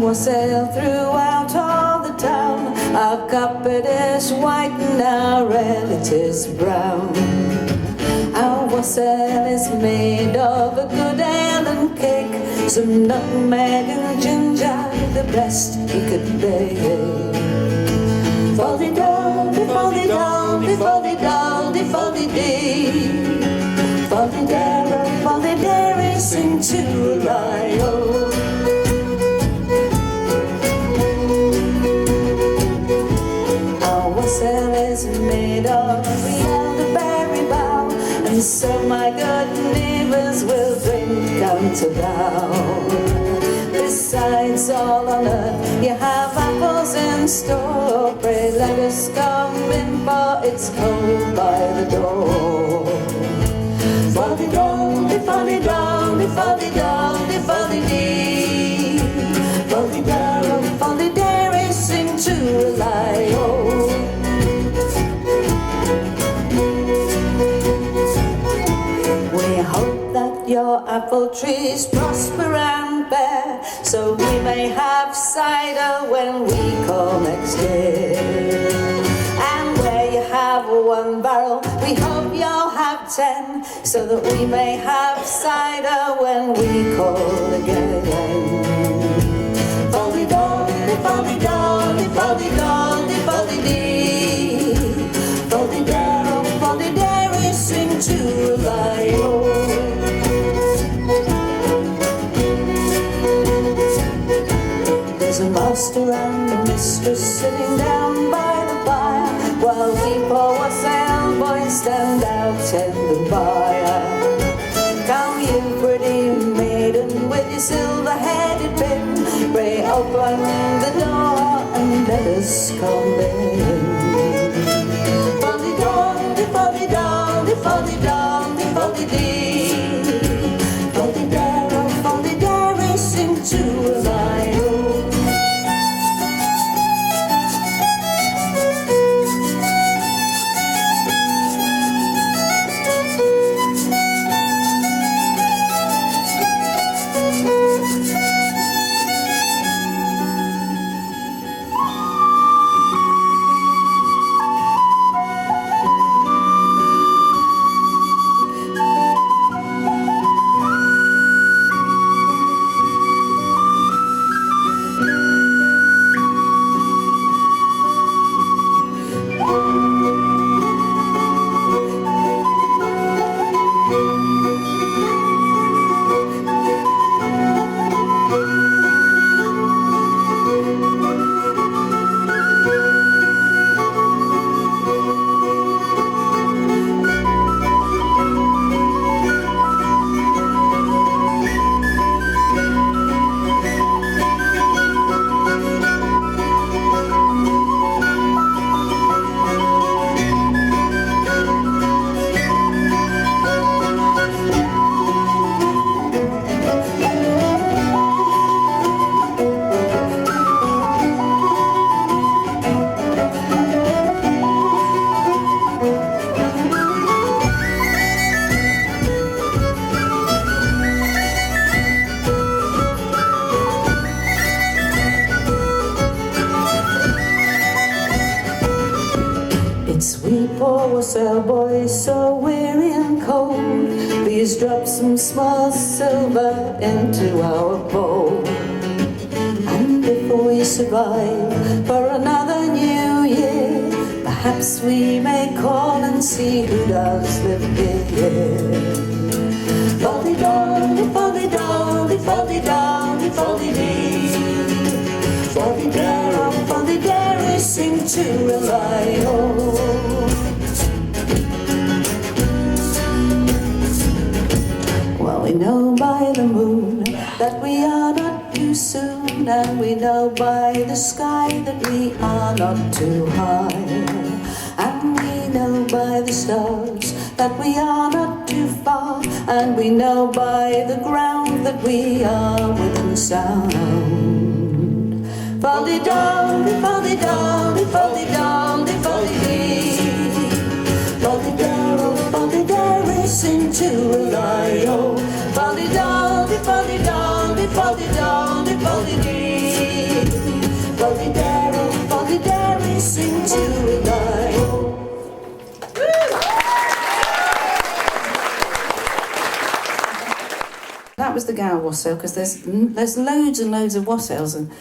was sailed throughout all the town. Our carpet is white and our relic is brown. Our wassail is made of a good ale and cake, some nutmeg and ginger, the best we could bake. Foldy-doldy, foldy-doldy, foldy-doldy, foldy-dee. Foldy-dare, foldy-dare, sing to-a-lie-o. Our wassail is made of the elderberry bough, and so my good neighbours will drink unto thou. Besides all on earth, you have apples in store. Pray let us come in, for it's cold by the door. Foldy-doldy, foldy-doldy, foldy-doldy, foldy-dee. Foldy-dare, foldy-dare, sing to-a-lie-o. We hope that your apple trees prosper and bear, so we may have cider when we call next year. And where you have one barrel, we hope you'll have 10, so that we may have cider when we call again. Foldy-doldy, foldy-doldy, foldy-doldy, foldy-dee. Foldy-dare, foldy-dare, sing to-a-lie-o. There's a master and a mistress sitting down by the fire, while we poor wassail boys stand out in the fire. Come you pretty maiden with your silver-headed pin, pray open the door and let us come in. Foldy-doldy, foldy-doldy, foldy-doldy, foldy-dee. Foldy-dare, foldy-dare, sing to-a-lie-o. It's we poor wassail boys, so weary and cold, please drop some small silver into our bowl. And if we survive for another new year, perhaps we may call and see who does live here. Foldy-doldy, foldy-doldy, foldy-doldy, foldy-dee. Foldy-dare, foldy-dare, sing to-a-lie-o. Well, we know by the moon that we are not too soon, and we know by the sky that we are not too high, and we know by the stars that we are not too far, and we know by the ground that we are within sound. Foldy-doldy, foldy-doldy, foldy-doldy, foldy-dee. Foldy-dare, foldy-dare, sing to-a-lie-o. Foldy-doldy, foldy-doldy, foldy-doldy, foldy-dee. Fuddy-dairy, sing to it live. That was the Gower wassail, because there's loads and loads of wassails, and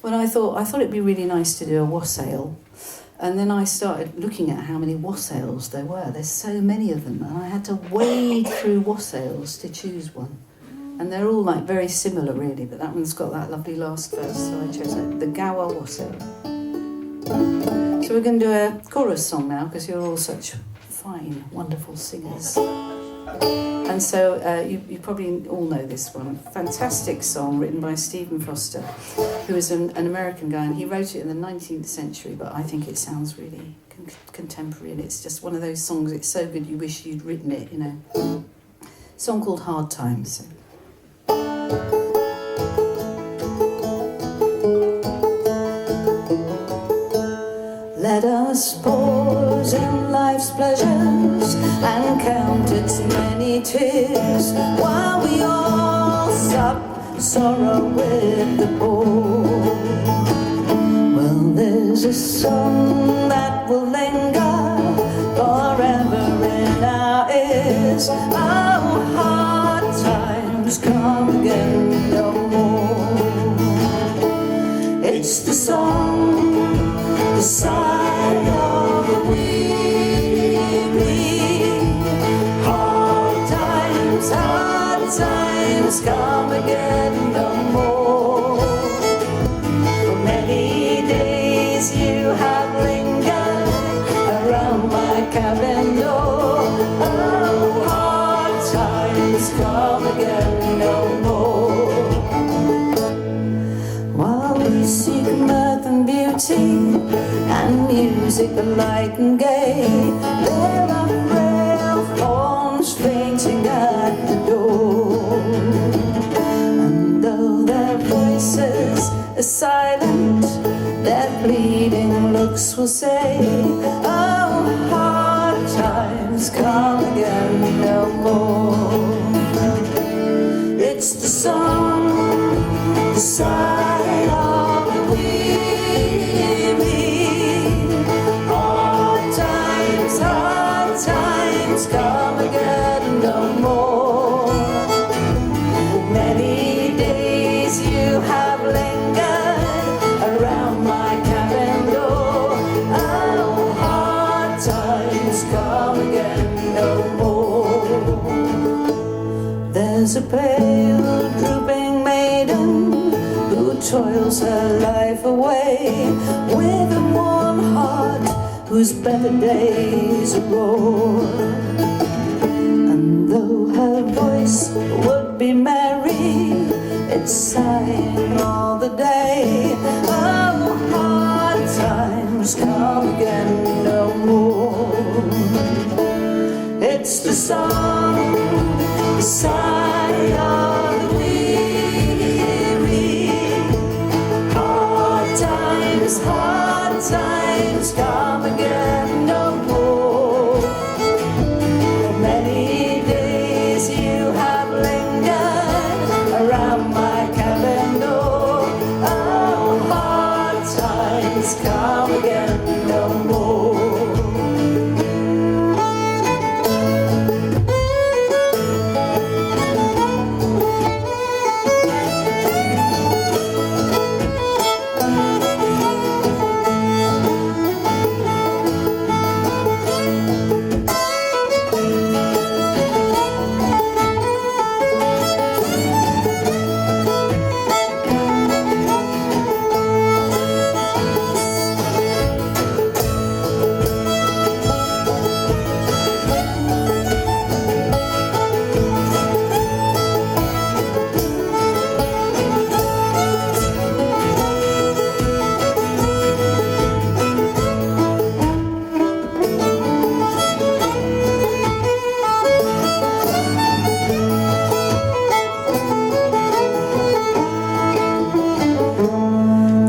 when I thought it'd be really nice to do a wassail, and then I started looking at how many wassails there were. There's so many of them, and I had to wade through wassails to choose one, and they're all like very similar really, but that one's got that lovely last verse, so I chose it, the Gower wassail. So we're going to do a chorus song now, because you're all such fine, wonderful singers. And so you probably all know this one. Fantastic song written by Stephen Foster, who is an American guy, and he wrote it in the 19th century, but I think it sounds really contemporary, and it's just one of those songs, it's so good you wish you'd written it, you know. A song called Hard Times. Let us pause in life's pleasures and count its many tears, while we all sup sorrow with the poor. Well, there's a song that will linger forever in our ears. Oh, hard times come again no more. It's the song, the sigh of the weary. Hard times come again no more. For many days you have lingered around my cabin door. Oh, hard times come again no more. While we seek mirth and beauty and music light and gay, there are frail forms fainting at the door. And though their voices are silent, their pleading looks will say, oh, hard times come again no more. It's the song, the sigh of the weary. Hard times come again no more. Many days you have lingered around my cabin door. Oh, hard times come again no more. There's a pale drooping maiden who toils her life away, with a warm heart whose better days are o'er. And though her voice would be merry, it's sighing all the day. Oh, hard times come again no more. It's the song, the sigh of the weary. Hard times come again no more. For many days you have lingered around my cabin door. Oh, hard times come again no more.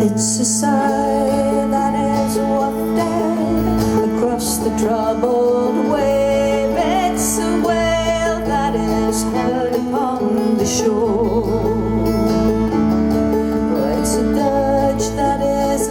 It's a sigh that is wafted across the troubled wave. It's a wail that is heard upon the shore. Oh, it's a dirge that is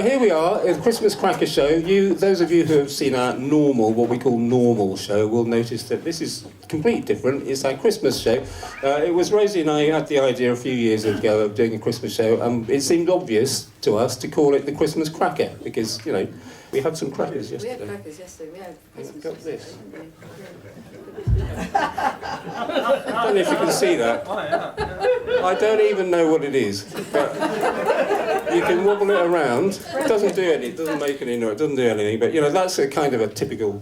here we are, a Christmas cracker show. Those of you who have seen our what we call normal show, will notice that this is completely different. It's our Christmas show. It was Rosie and I who had the idea a few years ago of doing a Christmas show, and it seemed obvious to us to call it the Christmas cracker, because, you know, we had some crackers yesterday. We had crackers yesterday. We had Christmas Got this. yesterday. I don't know if you can see that. I don't even know what it is, but you can wobble it around. It doesn't do anything, it doesn't make any noise, it doesn't do anything, but, you know, that's a kind of a typical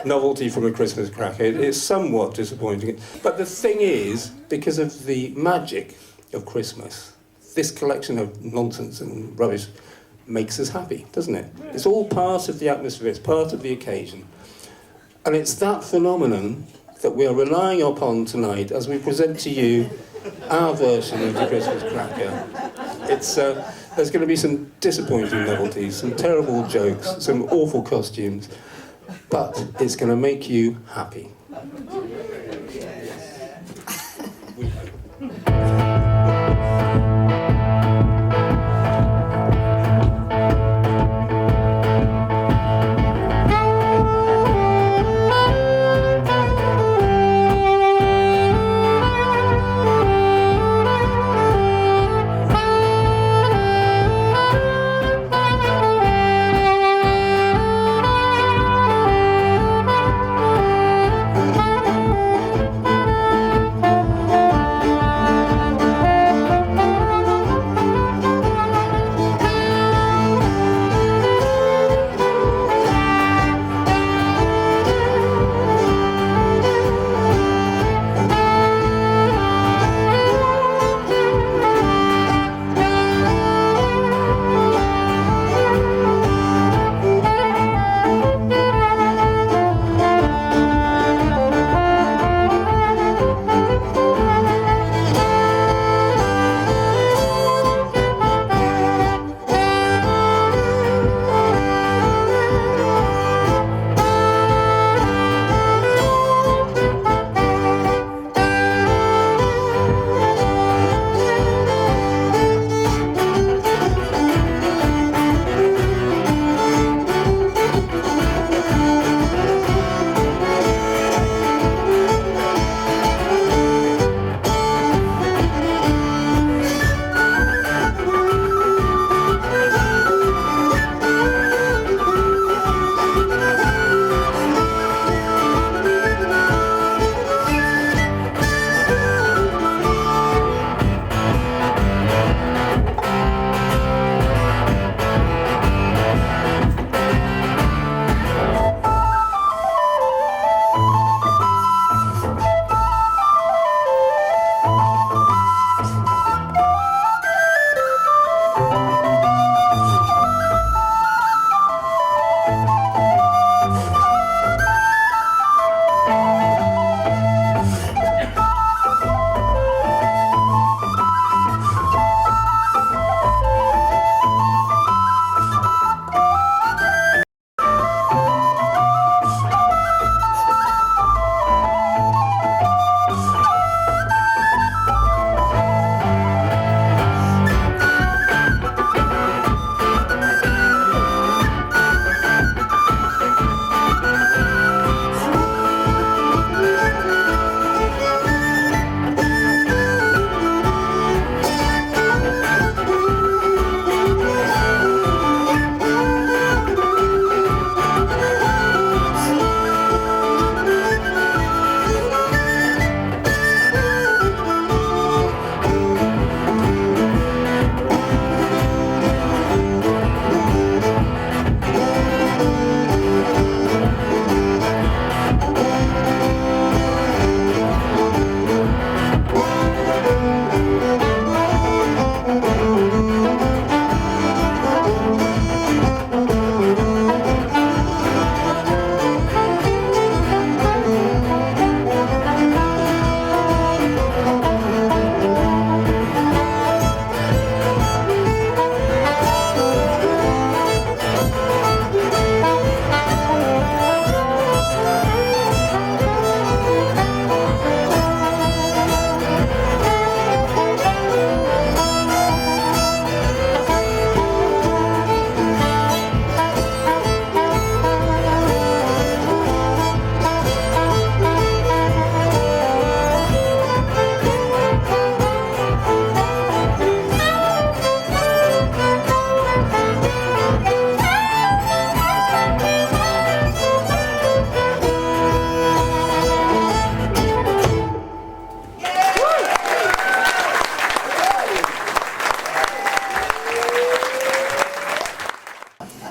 novelty from a Christmas cracker. It's somewhat disappointing. But the thing is, because of the magic of Christmas, this collection of nonsense and rubbish makes us happy, doesn't it? It's all part of the atmosphere, it's part of the occasion. And it's that phenomenon that we are relying upon tonight as we present to you our version of the Christmas cracker. There's going to be some disappointing novelties, some terrible jokes, some awful costumes, but it's going to make you happy.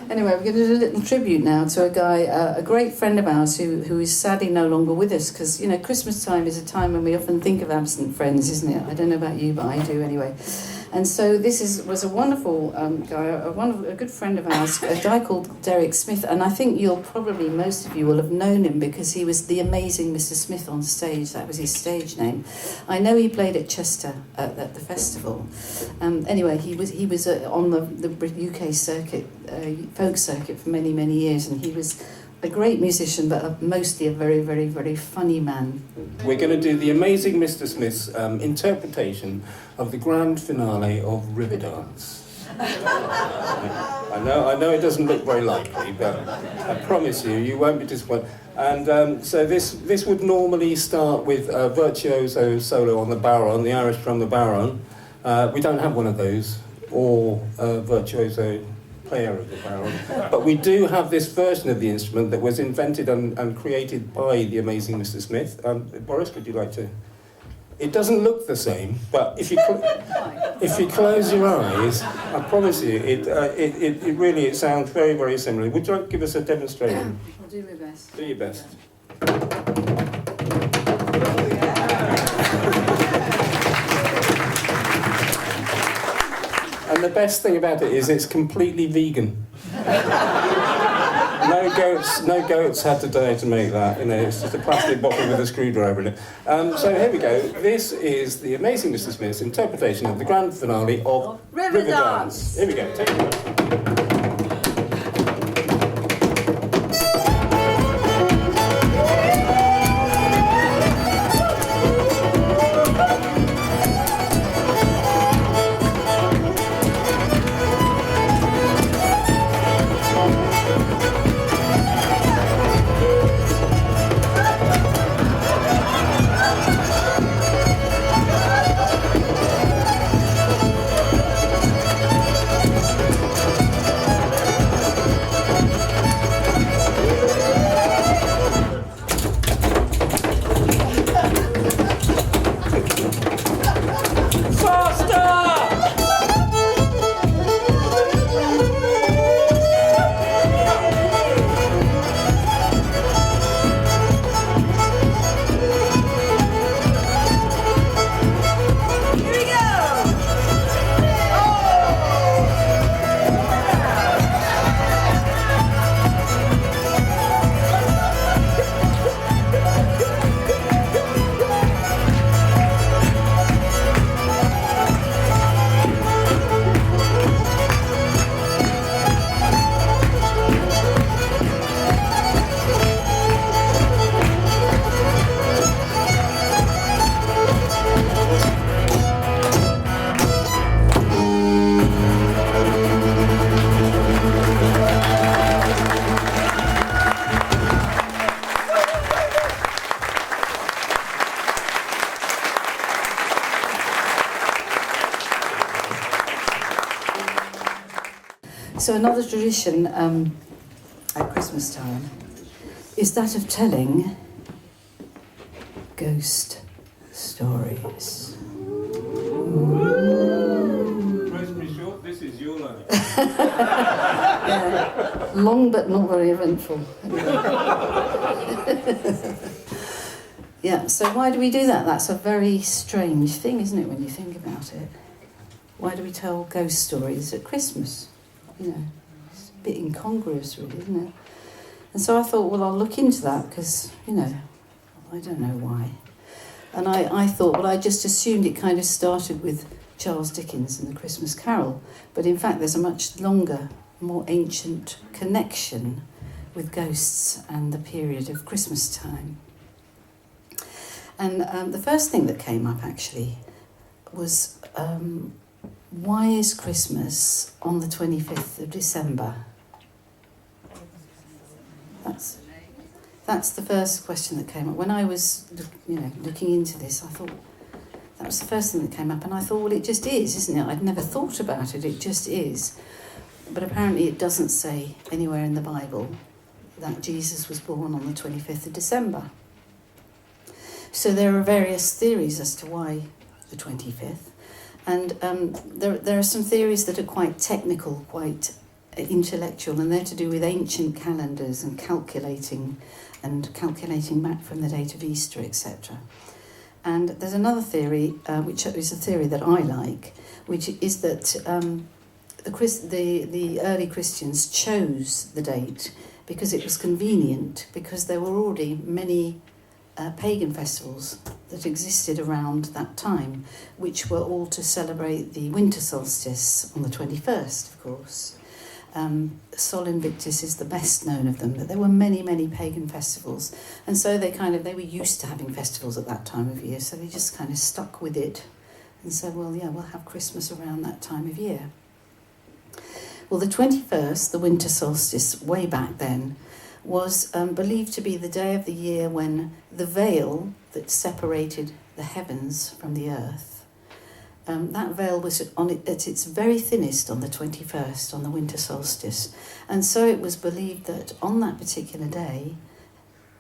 Anyway, we're going to do a little tribute now to a guy, a great friend of ours who is sadly no longer with us, because, you know, Christmas time is a time when we often think of absent friends, isn't it? I don't know about you, but I do anyway. And so this was a wonderful guy, a good friend of ours, a guy called Derek Smith, and I think most of you will have known him because he was the amazing Mr. Smith on stage. That was his stage name. I know he played at Chester at the festival. Anyway, he was on the UK circuit, folk circuit for many, many years, and he was a great musician, but mostly a very, very, very funny man. We're going to do the amazing Mr. Smith's interpretation of the grand finale of Riverdance. I know it doesn't look very likely, but I promise you won't be disappointed. And so this would normally start with a virtuoso solo on the baron, the Irish drum, the baron. We don't have one of those, or a virtuoso player of the baron, but we do have this version of the instrument that was invented and created by the amazing Mr. Smith. Boris, would you like to? It doesn't look the same, but if you close your eyes, I promise you, it really sounds very, very similar. Would you like to give us a demonstration? I'll do my best. Do your best. And the best thing about it is it's completely vegan. No goats had to die to make that. You know, it's just a plastic bottle with a screwdriver in it. So here we go. This is the amazing Mr. Smith's interpretation of the grand finale of Riverdance. Here we go. Take it. So another tradition at Christmas time is that of telling ghost stories. Rosemary Short, this is your line. Yeah, long but not very eventful. Yeah, so why do we do that? That's a very strange thing, isn't it, when you think about it? Why do we tell ghost stories at Christmas? You know, it's a bit incongruous, really, isn't it? And so I thought, well, I'll look into that because, you know, I don't know why. And I thought, well, I just assumed it kind of started with Charles Dickens and the Christmas Carol. But in fact, there's a much longer, more ancient connection with ghosts and the period of Christmas time. And the first thing that came up, actually, was why is Christmas on the 25th of December? That's the first question that came up. When I was, looking into this, I thought, that was the first thing that came up, and I thought, well, it just is, isn't it? I'd never thought about it, it just is. But apparently it doesn't say anywhere in the Bible that Jesus was born on the 25th of December. So there are various theories as to why the 25th. And there are some theories that are quite technical, quite intellectual, and they're to do with ancient calendars and calculating back from the date of Easter, etc. And there's another theory, which is a theory that I like, which is that the early Christians chose the date because it was convenient, because there were already many pagan festivals that existed around that time, which were all to celebrate the winter solstice on the 21st, of course. Sol Invictus is the best known of them, but there were many, many pagan festivals. And so they were used to having festivals at that time of year, so they just kind of stuck with it and said, well, yeah, we'll have Christmas around that time of year. Well, the 21st, the winter solstice, way back then, was believed to be the day of the year when the veil that separated the heavens from the earth, that veil was at its very thinnest on the 21st, on the winter solstice. And so it was believed that on that particular day,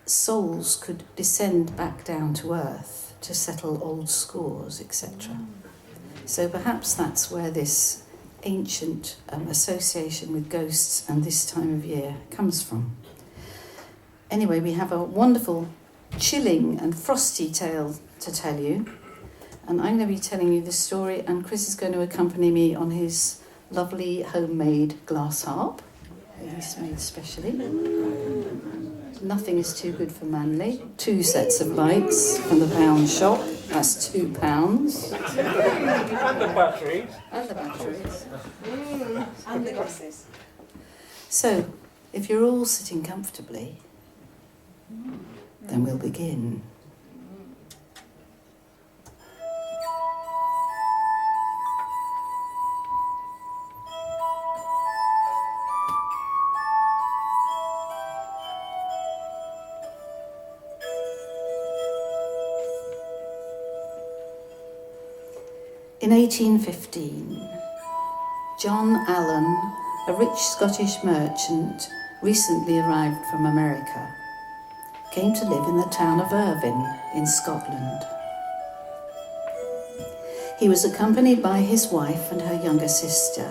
souls could descend back down to earth to settle old scores, etc. So perhaps that's where this ancient association with ghosts and this time of year comes from. Anyway, we have a wonderful, chilling and frosty tale to tell you. And I'm going to be telling you this story, and Chris is going to accompany me on his lovely homemade glass harp. He's made specially. Nothing is too good for Manley. 2 sets of lights from the pound shop. That's £2. And the batteries. And the batteries. And the glasses. So, if you're all sitting comfortably, then we'll begin. In 1815, John Allen, a rich Scottish merchant recently arrived from America, came to live in the town of Irvine in Scotland. He was accompanied by his wife and her younger sister,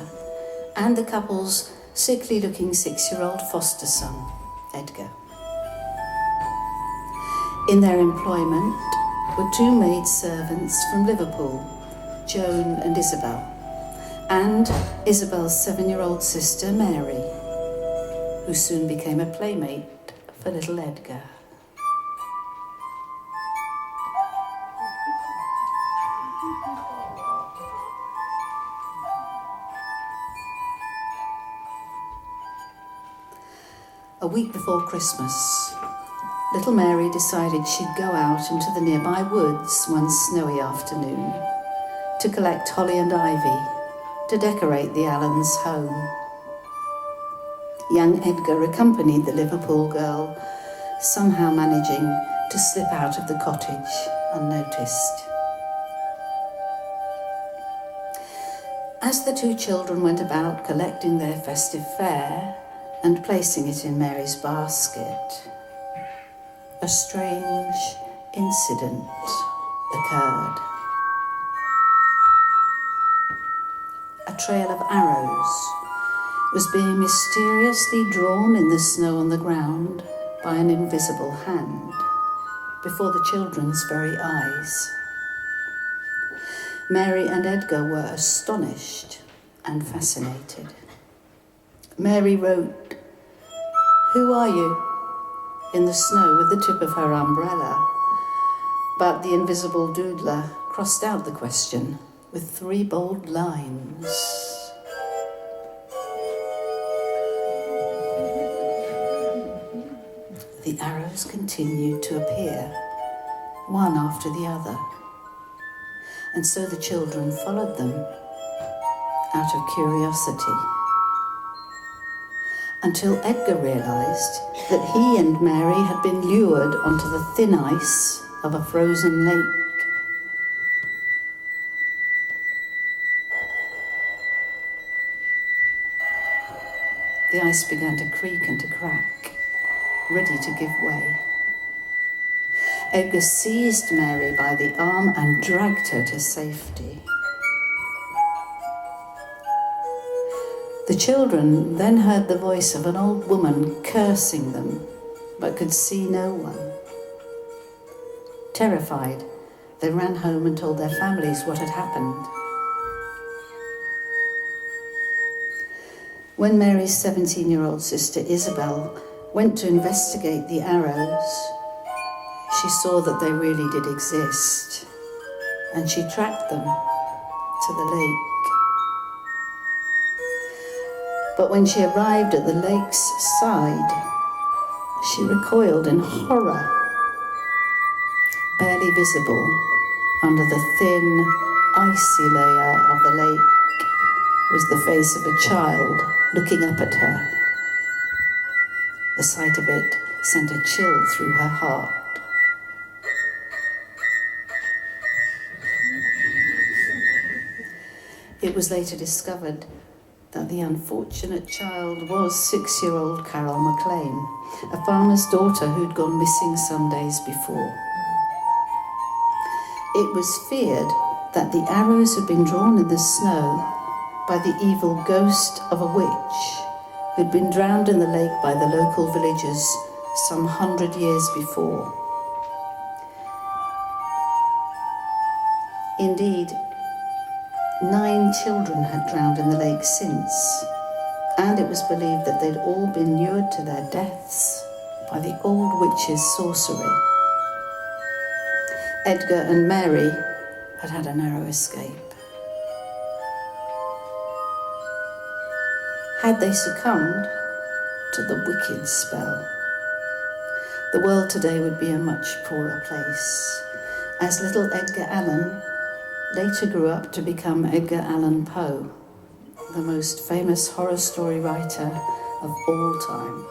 and the couple's sickly-looking 6-year-old foster son, Edgar. In their employment were 2 maidservants from Liverpool, Joan and Isabel, and Isabel's 7-year-old sister, Mary, who soon became a playmate for little Edgar. A week before Christmas, little Mary decided she'd go out into the nearby woods one snowy afternoon to collect holly and ivy to decorate the Allens' home. Young Edgar accompanied the Liverpool girl, somehow managing to slip out of the cottage unnoticed. As the 2 children went about collecting their festive fare and placing it in Mary's basket, a strange incident occurred. A trail of arrows was being mysteriously drawn in the snow on the ground by an invisible hand before the children's very eyes. Mary and Edgar were astonished and fascinated. Mary wrote, "Who are you?" in the snow with the tip of her umbrella, but the invisible doodler crossed out the question with 3 bold lines. The arrows continued to appear, one after the other, and so the children followed them out of curiosity, until Edgar realised that he and Mary had been lured onto the thin ice of a frozen lake. The ice began to creak and to crack, ready to give way. Edgar seized Mary by the arm and dragged her to safety. The children then heard the voice of an old woman cursing them, but could see no one. Terrified, they ran home and told their families what had happened. When Mary's 17-year-old sister Isabel went to investigate the arrows, she saw that they really did exist, and she tracked them to the lake. But when she arrived at the lake's side, she recoiled in horror. Barely visible under the thin, icy layer of the lake was the face of a child looking up at her. The sight of it sent a chill through her heart. It was later discovered that the unfortunate child was 6-year-old Carol McLean, a farmer's daughter who'd gone missing some days before. It was feared that the arrows had been drawn in the snow by the evil ghost of a witch who'd been drowned in the lake by the local villagers some 100 years before. Indeed, 9 children had drowned in the lake since, and it was believed that they'd all been lured to their deaths by the old witch's sorcery. Edgar and Mary had had a narrow escape. Had they succumbed to the wicked spell, the world today would be a much poorer place, as little Edgar Allan later grew up to become Edgar Allan Poe, the most famous horror story writer of all time.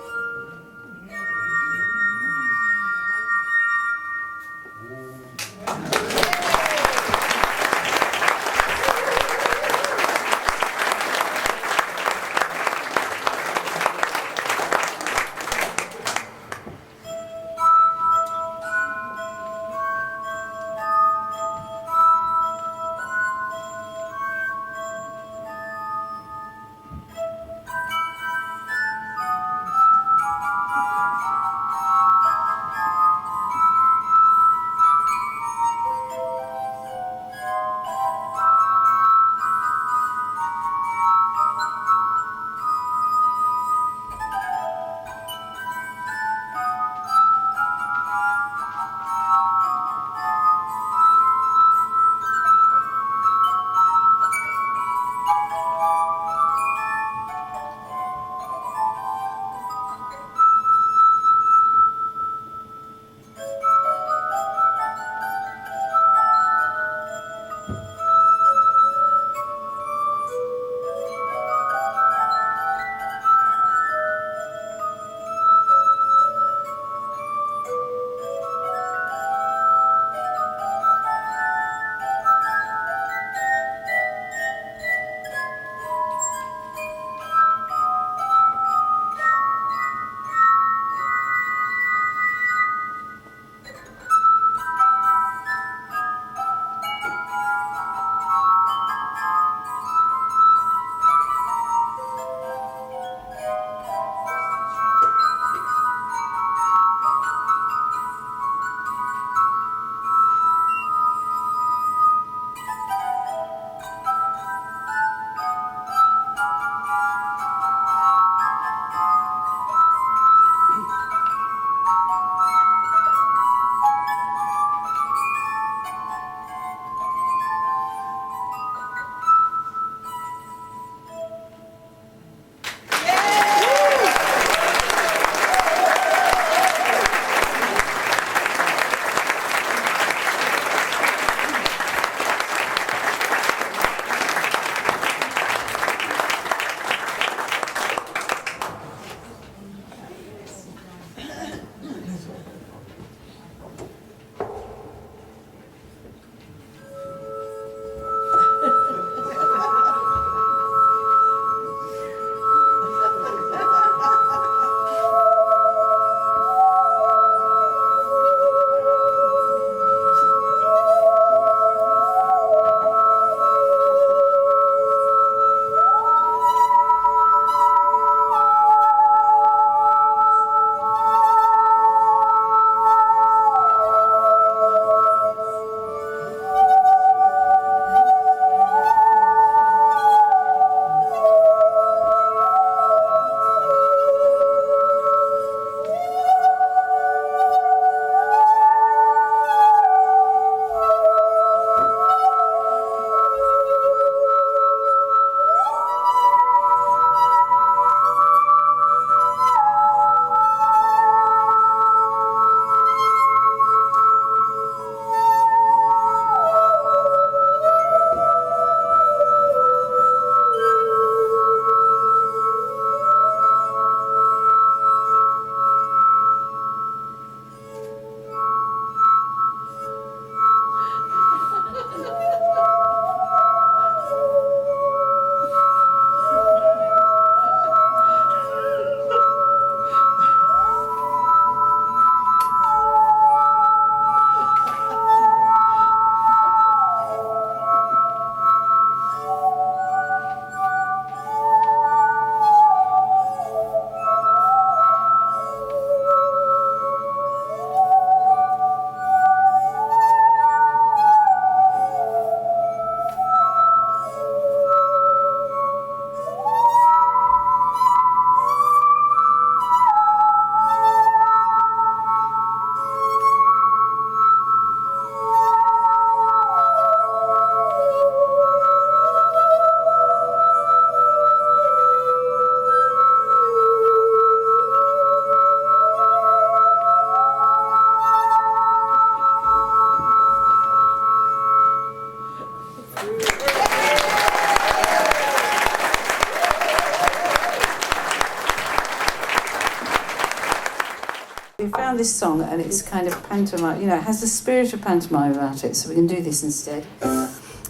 we found this song, and it's kind of pantomime. You know, it has the spirit of pantomime about it, so we can do this instead.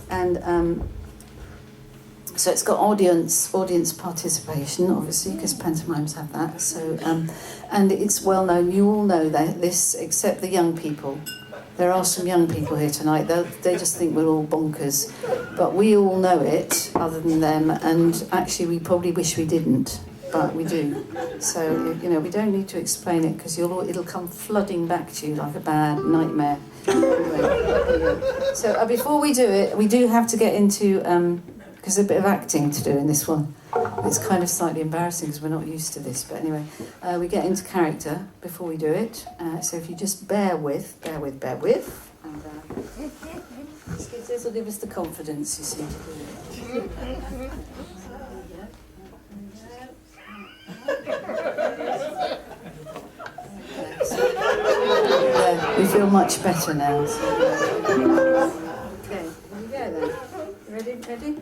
And so it's got audience participation, obviously, because pantomimes have that. So and it's well known. You all know that this, except the young people. There are some young people here tonight. They just think we're all bonkers, but we all know it, other than them. And actually, we probably wish we didn't, but we do. So you know, we don't need to explain it because it'll come flooding back to you like a bad nightmare. Anyway. So before we do it, we do have to get into because there's a bit of acting to do in this one. It's kind of slightly embarrassing because we're not used to this, but anyway, we get into character before we do it. So if you just bear with, and this will give us the confidence, you see, to do it. We feel much better now. So. Okay, here we go then. Ready?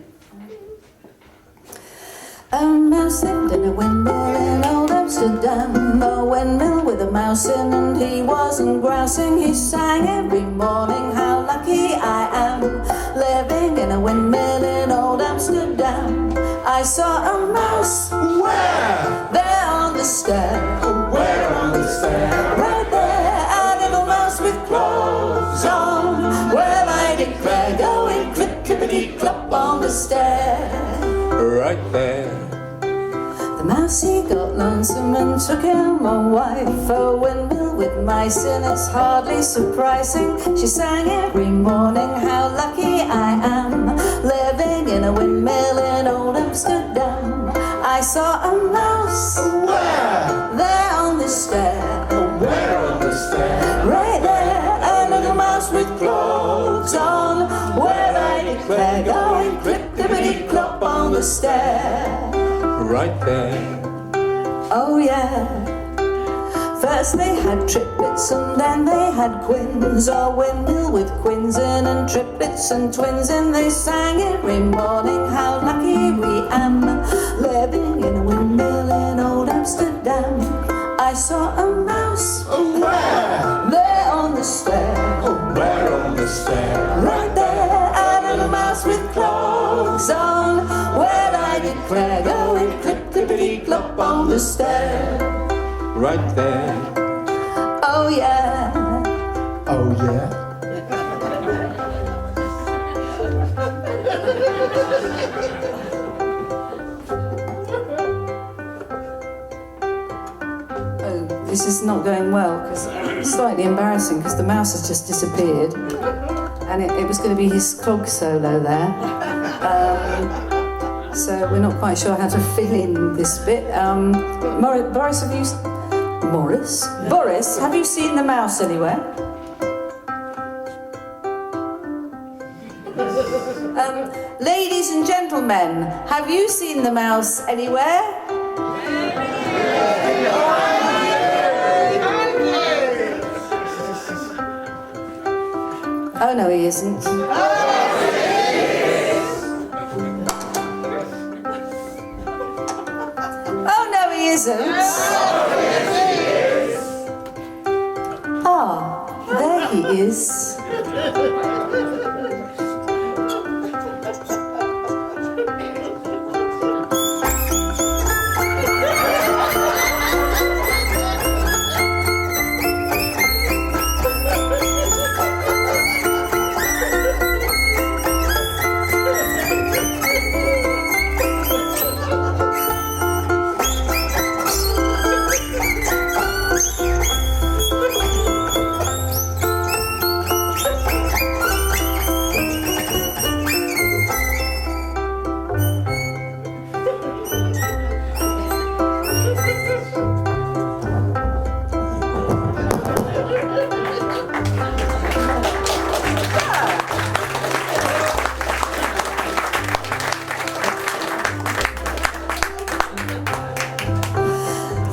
A mouse lived in a windmill in old Amsterdam. A windmill with a mouse in, and he wasn't grousing. He sang every morning, how lucky I am, living in a windmill in old Amsterdam. I saw a mouse. Where? There on the stair. Where on the stair? Right there, a little mouse with clothes on. Well, I declare, going clip-clippity-clop on the stair. Right there. The mousey got lonesome and took him a wife. A windmill with mice in, it's hardly surprising. She sang every morning, how lucky I am, living in a windmill in old Amsterdam. I saw a mouse. Where? There on the stair. Where on the stair? Right there, a little mouse with clothes on. Well, I declare, going clip-clippity-clop on the stair. Right there. Oh yeah. First they had triplets and then they had quins. A windmill with quins in and triplets and twins in. They sang every morning, how lucky we am, living in a windmill in old Amsterdam. I saw a mouse. Where? There on the stair. Where on the stair? Right there, a little mouse with clothes on. Well, I declare, going clip-clippity-clop on the stair. Right there. Oh yeah. Oh yeah? Oh, this is not going well because it's slightly embarrassing because the mouse has just disappeared, and it was going to be his clog solo there. So we're not quite sure how to fill in this bit. Boris, have you seen the mouse anywhere? Ladies and gentlemen, have you seen the mouse anywhere? Oh no, he isn't. Oh no, he isn't. Ah, there he is.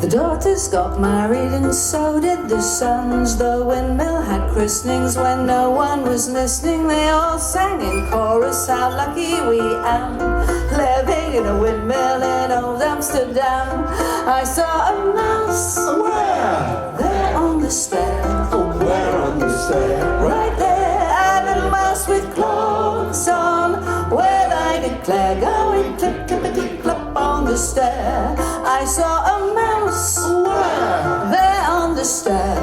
The daughters got married and so did the sons. The windmill had christenings when no one was listening. They all sang in chorus, how lucky we am, living in a windmill in old Amsterdam. I saw a mouse. Where? There on the stair. Oh, where on the stair? Right there, a little mouse with clothes on. Well, I declare, going clip, clippity, clop on the stair. I saw a mouse Where? there on the stair.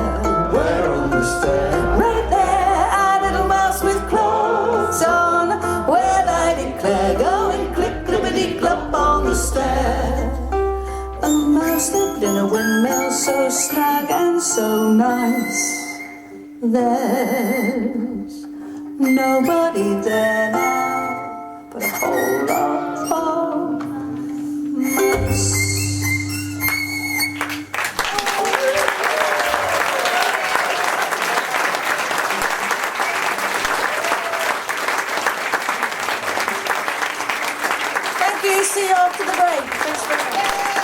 Where on the stair? Right there, a little mouse with clothes on. Well, I declare, going clip, clippity, clop on the stair. A mouse lived in a windmill so snug and so nice. There's nobody there now but a whole lot of mice. Thank you. See you after the break. Thanks very much.